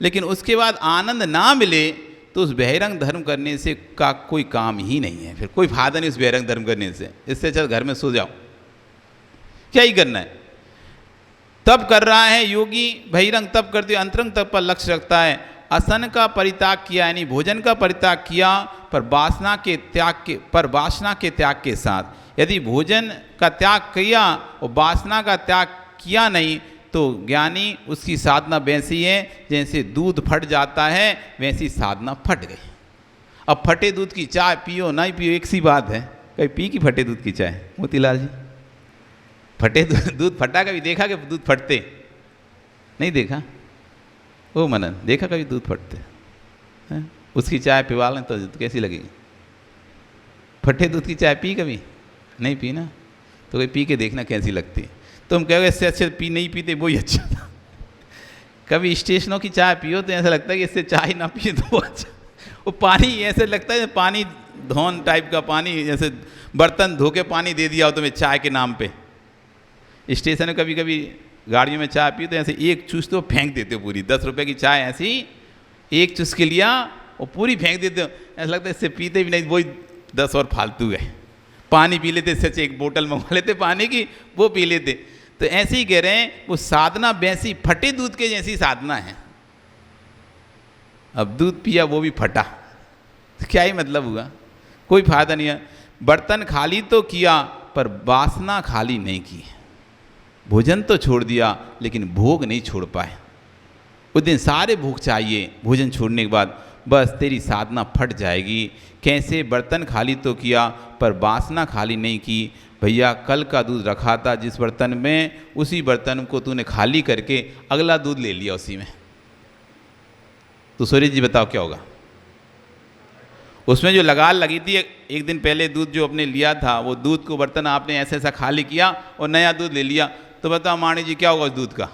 लेकिन उसके बाद आनंद ना मिले तो उस बहिरंग धर्म करने से का कोई काम ही नहीं है, फिर कोई फायदा नहीं उस बहिरंग धर्म करने से। इससे चल घर में सो जाओ, क्या ही करना है। तब कर रहा है योगी, बहिरंग तब करते हुए अंतरंग तब पर लक्ष्य रखता है। असन का परित्याग किया, यानी भोजन का परित्याग किया, पर वासना के त्याग के साथ। यदि भोजन का त्याग किया और वासना का त्याग किया नहीं तो ज्ञानी उसकी साधना वैसी है जैसे दूध फट जाता है, वैसी साधना फट गई। अब फटे दूध की चाय पियो ना पियो एक सी बात है। कभी पी की फटे दूध की चाय मोतीलाल जी? फटे दूध फटा कभी देखा कि दूध फटते? नहीं देखा। ओ मनन, देखा कभी दूध फटते हैं? उसकी चाय पिवा लें तो कैसी लगेगी? फटे दूध की चाय पी कभी? नहीं पी ना। तो कभी पी के देखना कैसी लगती है। तुम कहोगे इससे अच्छे पी नहीं पीते वही अच्छा था। कभी स्टेशनों की चाय पियो तो ऐसा लगता है कि इससे चाय ना पिए तो वो अच्छा। वो पानी ऐसे लगता है पानी धौन टाइप का पानी, जैसे बर्तन धो के पानी दे दिया हो तुम्हें चाय के नाम पे। स्टेशन में कभी कभी गाड़ियों में चाय पियो तो ऐसे एक चूस तो फेंक देते हो पूरी। 10 रुपये की चाय ऐसी एक चूस के लिया और पूरी फेंक देते हो। ऐसा लगता है इससे पीते भी नहीं, वही 10 और फालतू गए। पानी पी लेते, सच एक बोतल मंगवा लेते पानी की, वो पी लेते। तो ऐसे ही कह रहे हैं वो साधना वैसी फटे दूध के जैसी साधना है। अब दूध पिया वो भी फटा, तो क्या ही मतलब हुआ? कोई फायदा नहीं है। बर्तन खाली तो किया पर वासना खाली नहीं की। भोजन तो छोड़ दिया लेकिन भोग नहीं छोड़ पाए। उस दिन सारे भोग चाहिए, भोजन छोड़ने के बाद बस तेरी साधना फट जाएगी। कैसे? बर्तन खाली तो किया पर वासना खाली नहीं की। भैया कल का दूध रखा था जिस बर्तन में, उसी बर्तन को तूने खाली करके अगला दूध ले लिया उसी में, तो सूर्य जी बताओ क्या होगा? उसमें जो लगाल लगी थी एक दिन पहले दूध जो आपने लिया था, वो दूध को बर्तन आपने ऐसा ऐसा खाली किया और नया दूध ले लिया, तो बताओ माणी जी क्या होगा उस दूध का?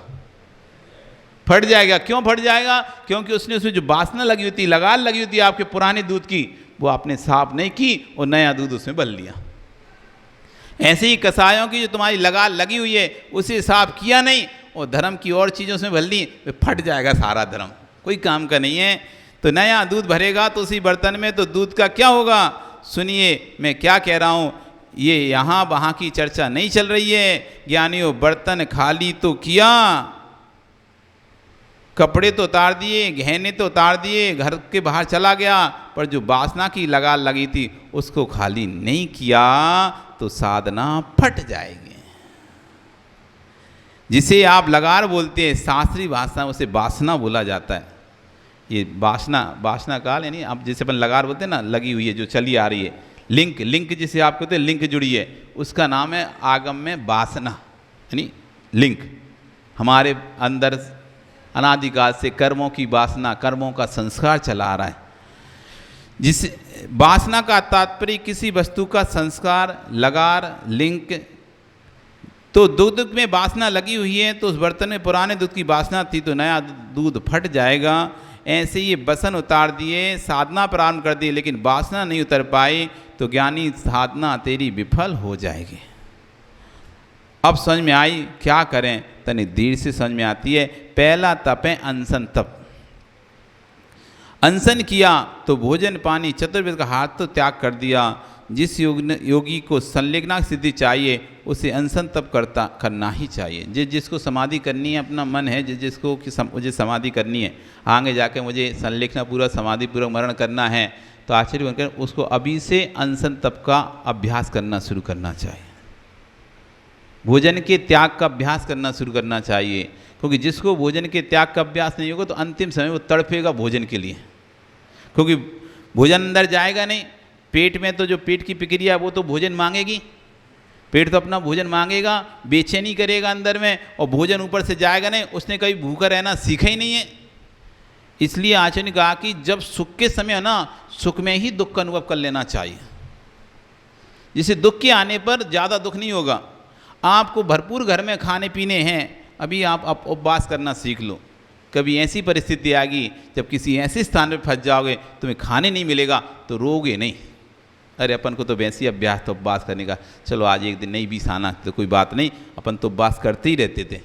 फट जाएगा। क्यों फट जाएगा? क्योंकि उसमें जो वासना लगी होती, लगाल लगी होती आपके पुराने दूध की, वो आपने साफ नहीं की और नया दूध उसमें बल लिया। ऐसे ही कसायों की जो तुम्हारी लगाल लगी हुई है उसे साफ किया नहीं और धर्म की और चीज़ों से भर ली, फट जाएगा सारा धर्म, कोई काम का नहीं है। तो नया दूध भरेगा तो उसी बर्तन में, तो दूध का क्या होगा? सुनिए मैं क्या कह रहा हूँ, ये यहाँ वहाँ की चर्चा नहीं चल रही है। ज्ञानियों बर्तन खाली तो किया, कपड़े तो उतार दिए, गहने तो उतार दिए, घर के बाहर चला गया, पर जो वासना की लगाल लगी थी उसको खाली नहीं किया तो साधना फट जाएगी। जिसे आप लगार बोलते हैं शास्त्रीय भाषा उसे वासना बोला जाता है। ये वासना काल यानी आप जैसे अपन लगार बोलते हैं ना, लगी हुई है जो चली आ रही है, लिंक जिसे आप कहते हैं लिंक जुड़ी है, उसका नाम है आगम में वासना यानी लिंक। हमारे अंदर अनादिकाल से कर्मों की वासना, कर्मों का संस्कार चला आ रहा है। जिस वासना का तात्पर्य किसी वस्तु का संस्कार, लगार, लिंक। तो दूध में वासना लगी हुई है तो उस बर्तन में पुराने दूध की वासना थी तो नया दूध फट जाएगा। ऐसे ये बसन उतार दिए, साधना प्रारंभ कर दी, लेकिन वासना नहीं उतर पाई तो ज्ञानी साधना तेरी विफल हो जाएगी। अब समझ में आई क्या करें? तनी देर से समझ में आती है। पहला तप है अनशन तप। अनशन किया तो भोजन पानी चतुर्वेद का हाथ तो त्याग कर दिया। जिस योगी को संलेखना सिद्धि चाहिए उसे अनशन तप करना ही चाहिए। जिसको समाधि करनी है, अपना मन है जिसको कि मुझे समाधि करनी है, आगे जाके मुझे संलेखना पूरा समाधि पूर्वक मरण करना है, तो आचार्य बनकर उसको अभी से अनशन तप का अभ्यास करना शुरू करना चाहिए। भोजन के त्याग का अभ्यास करना शुरू करना चाहिए, क्योंकि जिसको भोजन के त्याग का अभ्यास नहीं होगा तो अंतिम समय वो तड़पेगा भोजन के लिए, क्योंकि भोजन अंदर जाएगा नहीं। पेट में तो जो पेट की प्रक्रिया वो तो भोजन मांगेगी, पेट तो अपना भोजन मांगेगा, बेचैनी करेगा अंदर में, और भोजन ऊपर से जाएगा नहीं। उसने कभी भूखा रहना सीखा ही नहीं है। इसलिए आचार्य ने कहा कि जब सुख के समय है ना, सुख में ही दुख का अनुभव कर लेना चाहिए, जिससे दुख के आने पर ज़्यादा दुख नहीं होगा। आपको भरपूर घर में खाने पीने हैं, अभी आप उपवास करना सीख लो। कभी ऐसी परिस्थिति आ गई जब किसी ऐसे स्थान पर फंस जाओगे तुम्हें खाने नहीं मिलेगा तो रोगे नहीं, अरे अपन को तो वैसे ही अभ्यास तो उपवास करने का, चलो आज एक दिन नहीं भी खाना तो कोई बात नहीं, अपन तो उपवास करते ही रहते थे,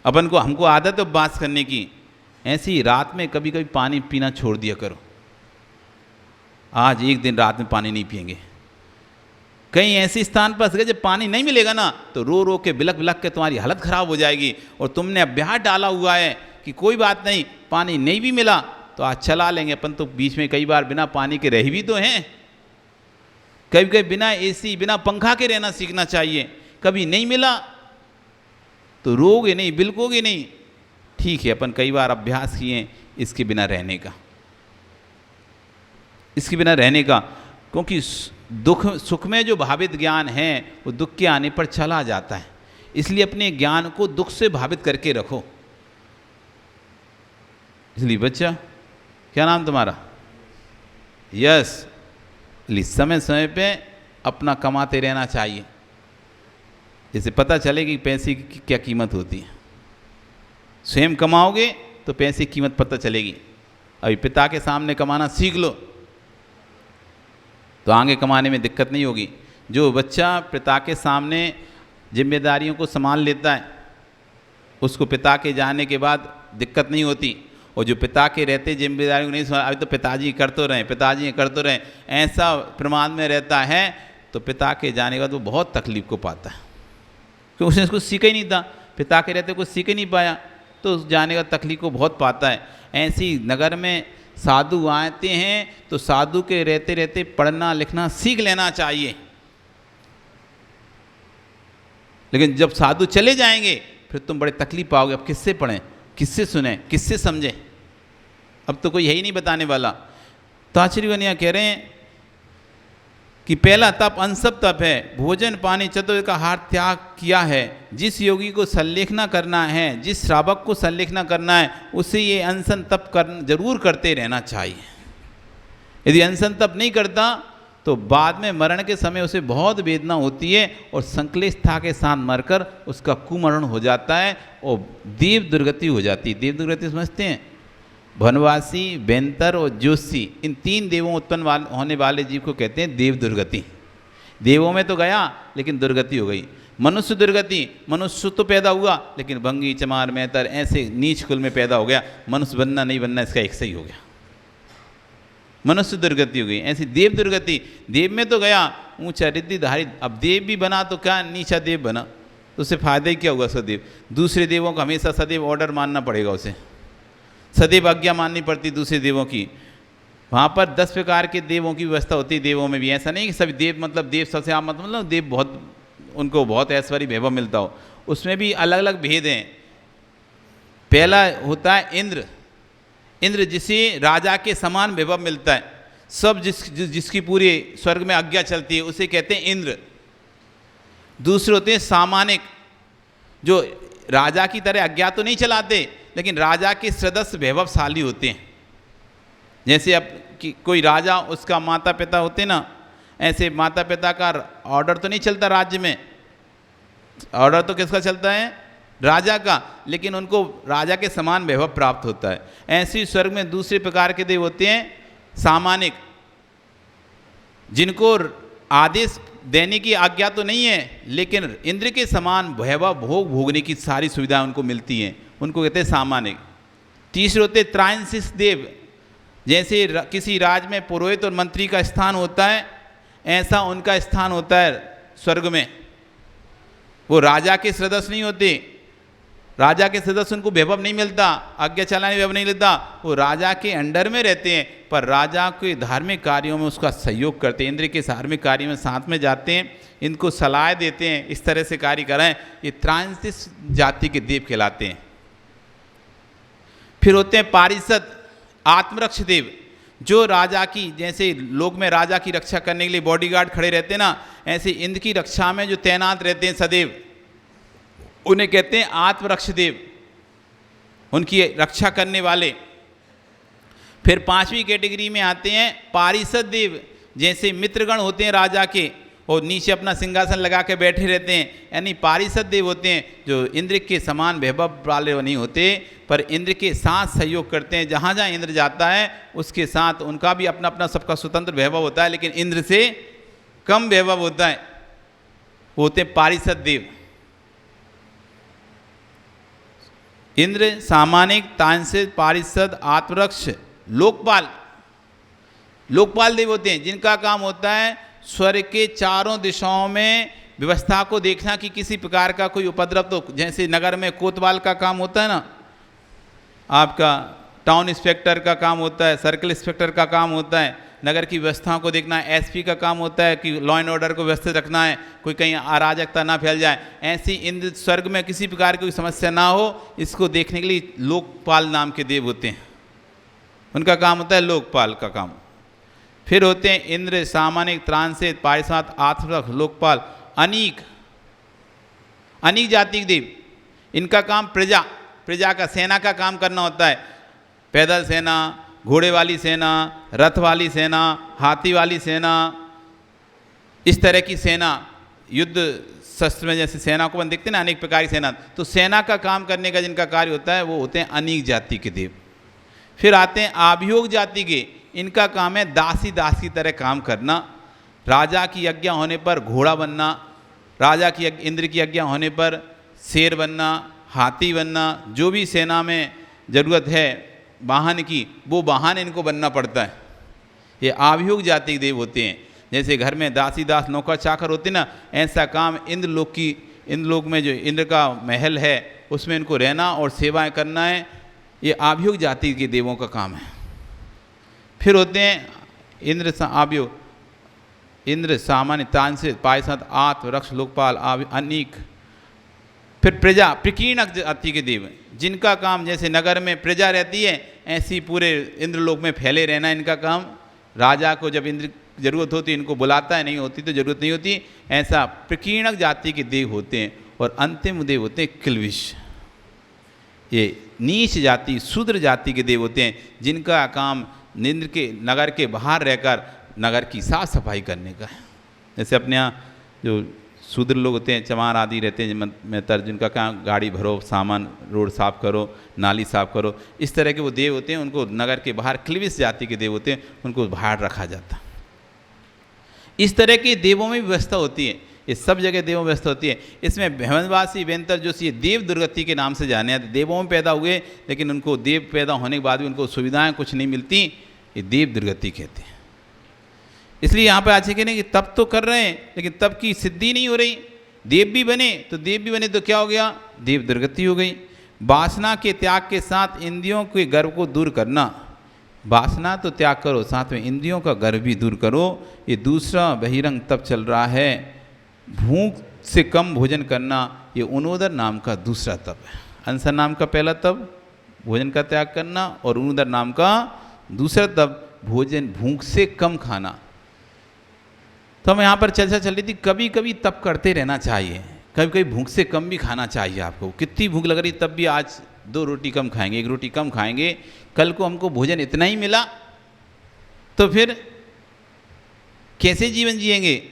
हमको आदत है उपवास करने की। ऐसे ही रात में कभी कभी पानी पीना छोड़ दिया करो। आज एक दिन रात में पानी नहीं पिएंगे। कहीं ऐसे स्थान पर गए जब पानी नहीं मिलेगा ना तो रो रो के बिलक बिलक के तुम्हारी हालत खराब हो जाएगी, और तुमने अभ्यास डाला हुआ है कि कोई बात नहीं, पानी नहीं भी मिला तो आज चला लेंगे। अपन तो बीच में कई बार बिना पानी के रह भी तो हैं, कभी कभी बिना एसी बिना पंखा के रहना सीखना चाहिए। कभी नहीं मिला तो रोगे नहीं, बिल्कोगे नहीं। ठीक है, अपन कई बार अभ्यास किए इसके बिना रहने का, इसके बिना रहने का, क्योंकि दुख सुख में जो भावित ज्ञान है वो दुख के आने पर चला जाता है। इसलिए अपने ज्ञान को दुख से भावित करके रखो। इसलिए बच्चा, क्या नाम तुम्हारा? यस। समय समय पे अपना कमाते रहना चाहिए, जैसे पता चले कि पैसे की क्या कीमत होती है। स्वयं कमाओगे तो पैसे की कीमत पता चलेगी। अभी पिता के सामने कमाना सीख लो तो आगे कमाने में दिक्कत नहीं होगी। जो बच्चा पिता के सामने जिम्मेदारियों को संभाल लेता है उसको पिता के जाने के बाद दिक्कत नहीं होती, और जो पिता के रहते जिम्मेदारियों को नहीं संभाल, अभी तो पिताजी कर तो रहे, पिताजी कर तो रहे, ऐसा प्रमाद में रहता है, तो पिता के जाने के बाद वो बहुत तकलीफ को पाता है, क्योंकि उसने इसको सीखा ही नहीं था, पिता के रहते कुछ सीख ही नहीं पाया, तो उस जाने का तकलीफ को बहुत पाता है। ऐसी नगर में साधु आते हैं तो साधु के रहते रहते पढ़ना लिखना सीख लेना चाहिए। लेकिन जब साधु चले जाएंगे फिर तुम बड़े तकलीफ पाओगे, अब किससे पढ़ें, किससे सुने, किससे समझें, अब तो कोई यही नहीं बताने वाला। तो आचार्य वनिया कह रहे हैं कि पहला तप अनसप तप है, भोजन पानी चतुर्थ का आहार त्याग किया है। जिस योगी को संलेखना करना है, जिस श्रावक को संलेखना करना है, उसे ये अनशन तप जरूर करते रहना चाहिए। यदि अनशन तप नहीं करता तो बाद में मरण के समय उसे बहुत वेदना होती है और संक्लेशता के साथ मरकर उसका कुमरण हो जाता है और देव दुर्गति हो जाती है। देव दुर्गति समझते हैं? वनवासी, बेंतर और ज्योतिषी, इन तीन देवों उत्पन्न होने वाले जीव को कहते हैं देव दुर्गति। देवों में तो गया लेकिन दुर्गति हो गई। मनुष्य दुर्गति, मनुष्य तो पैदा हुआ लेकिन भंगी, चमार, मेहतर ऐसे नीच कुल में पैदा हो गया। मनुष्य बनना नहीं बनना इसका एक सही हो गया, मनुष्य दुर्गति हो गई। ऐसी देव दुर्गति, देव में तो गया ऊंचा रिद्धिधारी, अब देव भी बना तो क्या नीचा देव बना, तो उसे फायदा ही क्या हुआ सदैव। दूसरे देवों का हमेशा सदैव ऑर्डर मानना पड़ेगा, उसे सदैव आज्ञा माननी पड़ती दूसरे देवों की। वहाँ पर 10 प्रकार के देवों की व्यवस्था होती है। देवों में भी ऐसा नहीं कि सभी देव मतलब देव सबसे आम मतलब देव बहुत उनको बहुत ऐश्वर्य वैभव मिलता हो, उसमें भी अलग अलग भेद हैं। पहला होता है इंद्र, इंद्र जिसे राजा के समान वैभव मिलता है, सब जिसकी पूरी स्वर्ग में आज्ञा चलती है उसे कहते हैं इंद्र। दूसरे होते हैं सामानिक, जो राजा की तरह आज्ञा तो नहीं चलाते लेकिन राजा के सदस्य वैभवशाली होते हैं। जैसे अब कोई राजा, उसका माता पिता होते ना, ऐसे माता पिता का ऑर्डर तो नहीं चलता राज्य में, ऑर्डर तो किसका चलता है? राजा का, लेकिन उनको राजा के समान वैभव प्राप्त होता है। ऐसे ही स्वर्ग में दूसरे प्रकार के देव होते हैं सामानिक, जिनको आदेश देने की आज्ञा तो नहीं है लेकिन इंद्र के समान वैभव भोग भोगने की सारी सुविधाएं उनको मिलती हैं, उनको कहते हैं सामानिक। तीसरे होते त्रायंसिस देव, जैसे किसी राज्य में पुरोहित और मंत्री का स्थान होता है ऐसा उनका स्थान होता है स्वर्ग में। वो राजा के सदस्य नहीं होते, राजा के सदस्य उनको वैभव नहीं मिलता, आज्ञा चलाने वैभव नहीं मिलता, वो राजा के अंडर में रहते हैं पर राजा के धार्मिक कार्यों में उसका सहयोग करते हैं, इंद्र के धार्मिक कार्यों में साथ में जाते हैं, इनको सलाह देते हैं इस तरह से कार्य कराएं। ये त्रायंसिस जाति के देव कहलाते हैं। फिर होते हैं पारिषद, आत्मरक्ष देव, जो राजा की, जैसे लोग में राजा की रक्षा करने के लिए बॉडीगार्ड खड़े रहते हैं ना, ऐसे इंद्र की रक्षा में जो तैनात रहते हैं सदैव, उन्हें कहते हैं आत्मरक्ष देव, उनकी रक्षा करने वाले। फिर 5वीं कैटेगरी में आते हैं पारिषद देव, जैसे मित्रगण होते हैं राजा के और नीचे अपना सिंहासन लगा के बैठे रहते हैं, यानी पारिषद देव होते हैं जो इंद्र के समान वैभव वाले नहीं होते पर इंद्र के साथ सहयोग करते हैं। जहाँ जहाँ इंद्र जाता है उसके साथ उनका भी अपना अपना सबका स्वतंत्र वैभव होता है लेकिन इंद्र से कम वैभव होता है, वो होते हैं पारिषद देव। इंद्र, सामानिक, तांसिक, पारिषद, आत्मरक्ष, लोकपाल, लोकपाल देव होते हैं जिनका काम होता है स्वर्ग के चारों दिशाओं में व्यवस्था को देखना कि किसी प्रकार का कोई उपद्रव, तो जैसे नगर में कोतवाल का काम होता है ना, आपका टाउन इंस्पेक्टर का काम होता है, सर्कल इंस्पेक्टर का काम होता है, नगर की व्यवस्थाओं को देखना है। एसपी का काम होता है कि लॉ एंड ऑर्डर को व्यवस्थित रखना है, कोई कहीं अराजकता ना फैल जाए। ऐसी इंद्र स्वर्ग में किसी प्रकार की कोई समस्या ना हो, इसको देखने के लिए लोकपाल नाम के देव होते हैं, उनका काम होता है लोकपाल का काम। फिर होते हैं इंद्र, सामानिक, त्रांसित, पारिसात, आत्मरख, लोकपाल, अनीक। अनीक जाति के देव, इनका काम प्रजा का, सेना का काम करना होता है। पैदल सेना, घोड़े वाली सेना, रथ वाली सेना, हाथी वाली सेना, इस तरह की सेना, युद्ध शस्त्र में जैसे सेना को अपन देखते हैं ना, अनेक प्रकार की सेना, तो सेना का काम करने का जिनका कार्य होता है वो होते हैं अनीक जाति के देव। फिर आते हैं आभियोग जाति के, इनका काम है दासी दास की तरह काम करना। राजा की आज्ञा होने पर घोड़ा बनना, राजा की इंद्र की आज्ञा होने पर शेर बनना, हाथी बनना, जो भी सेना में ज़रूरत है वाहन की, वो वाहन इनको बनना पड़ता है। ये आभियोग जाति के देव होते हैं। जैसे घर में दासी दास नौकर चाकर होते ना, ऐसा काम इंद्रलोक में जो इंद्र का महल है उसमें इनको रहना और सेवाएं करना है। ये आभियोग जाति के देवों का काम है। फिर होते हैं आभियोग, इंद्र, सामान्य, त्रांसित, पारिसात, आत्म, रक्ष, लोकपाल, अनीक। फिर प्रजा, प्रकीर्णक जाति के देव, जिनका काम जैसे नगर में प्रजा रहती है ऐसी पूरे इंद्रलोक में फैले रहना इनका काम। राजा को जब इंद्र जरूरत होती है इनको बुलाता है, नहीं होती तो जरूरत नहीं होती। ऐसा प्रकीर्णक जाति के देव होते हैं। और अंतिम देव होते हैं किल्विश, ये नीच जाति, शूद्र जाति के देव होते हैं, जिनका काम इंद्र के नगर के बाहर रहकर नगर की साफ सफाई करने का है। जैसे अपने यहाँ जो शूद्र लोग होते हैं, चमार आदि रहते हैं मेहतर, जिनका काम गाड़ी भरो, सामान, रोड साफ करो, नाली साफ करो, इस तरह के वो देव होते हैं। उनको नगर के बाहर क्लिविस जाति के देव होते हैं, उनको बाहर रखा जाता है। इस तरह के देवों में व्यवस्था होती है, ये सब जगह देवों में व्यवस्था होती है। इसमें भैमनवासी वेंतर जो ये देव दुर्गति के नाम से जाने जाते, देवों में पैदा हुए लेकिन उनको देव पैदा होने के बाद भी उनको सुविधाएं कुछ नहीं मिलती, ये देव दुर्गति कहते हैं। इसलिए यहाँ पे आज कहने कि तप तो कर रहे हैं लेकिन तप की सिद्धि नहीं हो रही। देव भी बने तो क्या हो गया, देव दुर्गति हो गई। वासना के त्याग के साथ इंद्रियों के गर्व को दूर करना, वासना तो त्याग करो, साथ में इंद्रियों का गर्व भी दूर करो। ये दूसरा बहिरंग तप चल रहा है। भूख से कम भोजन करना, ये उनोदर नाम का दूसरा तप है। अनशन नाम का पहला तप भोजन का त्याग करना, और उनोदर नाम का दूसरा तप भूख से कम खाना। तो हम यहाँ पर चर्चा चल रही थी, कभी कभी तप करते रहना चाहिए, कभी कभी भूख से कम भी खाना चाहिए। आपको कितनी भूख लग रही तब भी आज 2 रोटी कम खाएंगे, 1 रोटी कम खाएंगे। कल को हमको भोजन इतना ही मिला तो फिर कैसे जीवन जिएंगे?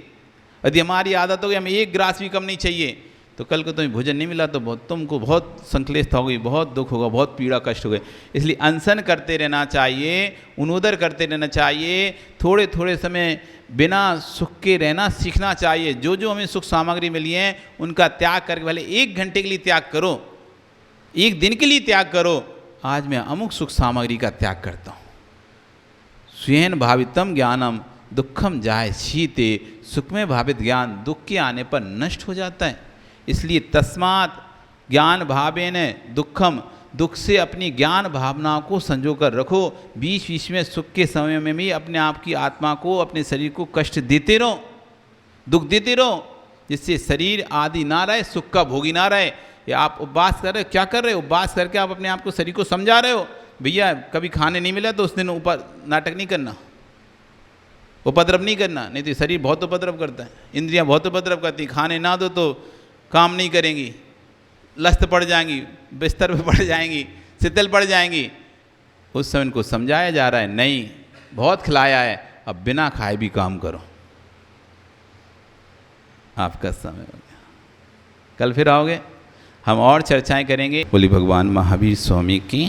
यदि हमारी आदत हो गई हमें 1 गिलास भी कम नहीं चाहिए, तो कल को तुम्हें भोजन नहीं मिला तो तुमको बहुत संक्लेशता होगी, बहुत दुख होगा, बहुत पीड़ा कष्ट होगा। इसलिए अनशन करते रहना चाहिए, उनोदर करते रहना चाहिए। थोड़े थोड़े समय बिना सुख के रहना सीखना चाहिए। जो जो हमें सुख सामग्री मिली है उनका त्याग करके, भले 1 घंटे के लिए त्याग करो, 1 दिन के लिए त्याग करो, आज मैं अमुक सुख सामग्री का त्याग करता हूँ। स्वेन भावितम ज्ञानम दुखम जाय शीते, सुख में भावित ज्ञान दुख के आने पर नष्ट हो जाता है। इसलिए तस्मात् ज्ञान भावेन दुखम, दुख से अपनी ज्ञान भावना को संजो कर रखो। बीच बीच में सुख के समय में भी अपने आप की आत्मा को, अपने शरीर को कष्ट देते रहो, दुख देते रहो, जिससे शरीर आदि ना रहे, सुख का भोगी ना रहे। या आप उपवास कर रहे हो, क्या कर रहे हो? उपवास करके आप अपने आप को, शरीर को समझा रहे हो, भैया कभी खाने नहीं मिला तो उस दिन ऊपर नाटक नहीं करना, उपद्रव नहीं करना, नहीं तो शरीर बहुत उपद्रव करता है, इंद्रियां बहुत उपद्रव करती। खाने ना दो तो काम नहीं करेंगी, लस्त पड़ जाएंगी, बिस्तर पे पड़ जाएंगी, शिथिल पड़ जाएंगी। उस समय इनको समझाया जा रहा है, नहीं बहुत खिलाया है, अब बिना खाए भी काम करो। आपका समय हो गया, कल फिर आओगे, हम और चर्चाएं करेंगे। बोली भगवान महावीर स्वामी की।